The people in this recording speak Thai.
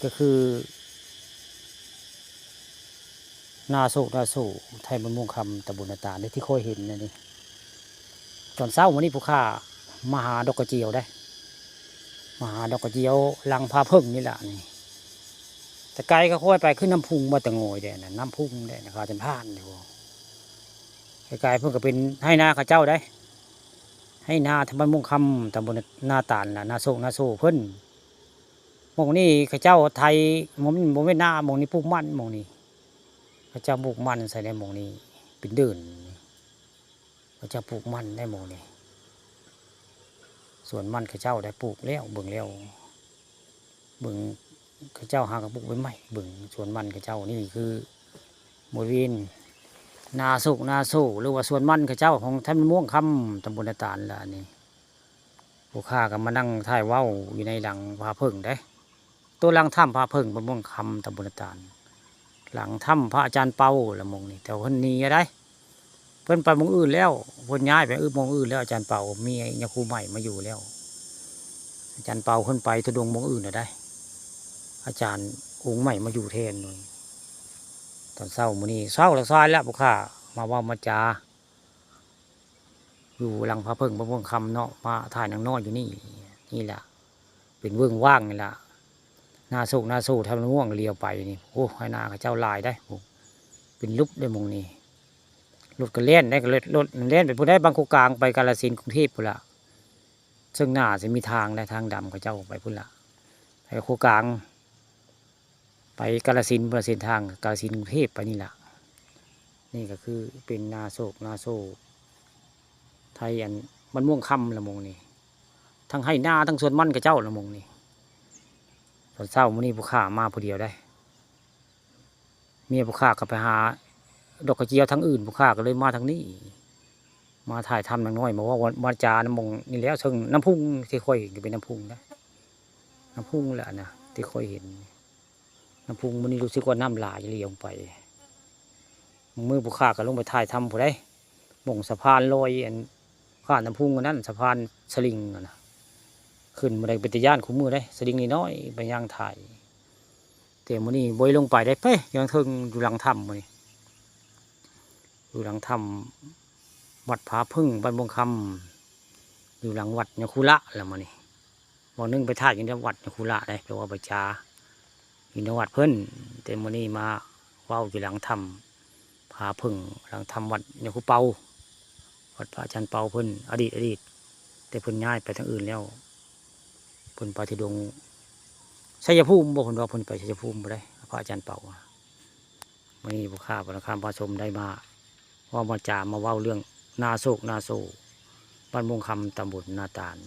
ก็คือนาโศกนาโศไทยมันม่วงคำตำบลนาตาลที่ค่อยเห็นนี่ตอนเช้าวันนี้ผู้ข้ามาหาดอกกระเจียวได้มาหาดอกกระเจียวลังพาเพิ่งนี่แหละนี่แต่ไกลก็ค่อยไปขึ้นน้ำพุงมาตะโงยเด่นน้ำพุงเด่นเขาจะผ่านอยู่ไกลเพิ่งก็เป็นให้นาข้าเจ้าได้ให้นาทำบ้านม่วงคำตำบลนาตาลนาโศกนาโศเพิ่นมองนี่ข้าเจ้าไทยมองไม่หน้ามองนี่ปลูกมันมองนี่ข้าเจ้าปลูกมันใส่ในมองนี่เป็นเดินข้าเจ้าปลูกมันได้มองนี่ส่วนมันข้าเจ้าได้ปลูกแล้วเบิ่งแล้วเบิ่งข้าเจ้าหากระปลูกไว้ใหม่เบิ่งส่วนมันข้าเจ้านี่คือบริเวณนาโศกนาโศหรือว่าส่วนมันข้าเจ้าของท่านม่วงคำตำบลนาตาลละนี่ผู้ข้าก็มานั่งถ่ายว่าวอยู่ในหลังพาเพิ่งได้ตัวหลังถ้ำพาเพิ่งตำบลคำตำบลนาตาลหลังถ้ำพระอาจารย์เปาละมงนี่แต่เพิ่นนี้ได้เพิ่นไปมงอื่นแล้วเพิ่นย้ายไปมงอื่นแล้วอาจารย์เปามียาคูใหม่มาอยู่แล้วอาจารย์เปาเพิ่นไปทุดงมงอื่นได้อาจารย์องค์ใหม่มาอยู่แทนหน่อยตอนเศร้ามื้อนี้เศร้าแล้วซายแล้วพวกข้ามาว่ามาจาอยู่หลังพระเพิ่งพระม่วงคำเนาะมาถ่ายนางน้อยอยู่นี่นี่แหละเป็นเบื้องว่างนี่แหละนาโศกนาโศทำง่วงเลียวไปนี่โอ้ให้นาข้าเจ้าลายได้โอ้เป็นลุบได้มงนี่รถก็เล่นได้ก็รถเล่นไปพูดได้บางคูกลางไปกาฬสินธุ์กรุงเทพพูดละซึ่งหน้าจะมีทางได้ทางดำข้าเจ้าไปพูดละไปคูกลางไปกาฬสินธุ์ประเส้นทางกาฬสินธุ์กรุงเทพไปนี่แหละนี่ก็คือเป็นนาโศกนาโศไทยอันมันม่วงคำละมงนี่ทั้งให้หน้าทั้งส่วนมันข้าเจ้าละมงนี่ตอนเช้ามื้อนี้ผู้ข้ามาผู้เดียวได้เมียผู้ข้าก็ไปหาดอกกระเจียวทั้งอื่นผู้ข้าก็เลยมาทางนี้มาถ่ายทำนางน้อยมาว่ามาจาน้ำมงนี่แล้วซึ่งน้ำพุ่งที่ค่อยเห็นก็เป็นน้ำพุ่งนะน้ำพุ่งแหละนะที่ค่อยเห็นน้ำพุ่งมันนี่รู้สึกว่าน้ำหลายเลี้ยงไปมือผู้ข้าก็ลงไปถ่ายทำผู้ได้มงสะพานลอยอันข้าน้ำพุ่งนั้นสะพานสลิงนะขึ้นมาได้เป็นตะย่านคู่มือได้สลิงนี่น้อยไปย่างถ่ายแต่มื้อนี้บ่อยลงไปได้เป้ยังถึงอยู่หลังถ้ำมื้อนี้อยู่หลังถ้ำวัดผาพึ่งบ้านบงคำอยู่หลังวัดยาคุระแล้วมื้อนี้บ่นึงไปถ่ายอยู่ในวัดยาคุระได้แปลว่าไปจาอยู่ในวัดเพิ่นแต่มื้อนี้มาเว้าอยู่หลังถ้ำผาพึ่งหลังถ้ำวัดยาคุเปาวัดพระอาจารย์เปาเพิ่นอดีตแต่เพิ่นย้ายไปทางอื่นแล้วเพิ่นไปที่ดงชัยภูมิบอกคนว่าเพิ่นไปชัยภูมิบ่ได้พระอาจารย์เป่าวันนี้พวกข้าพระคามพระชมได้มาว่ามาจามาเว้าเรื่องนาโศกนาโศบ้านม่วงคำตำบลนาตาล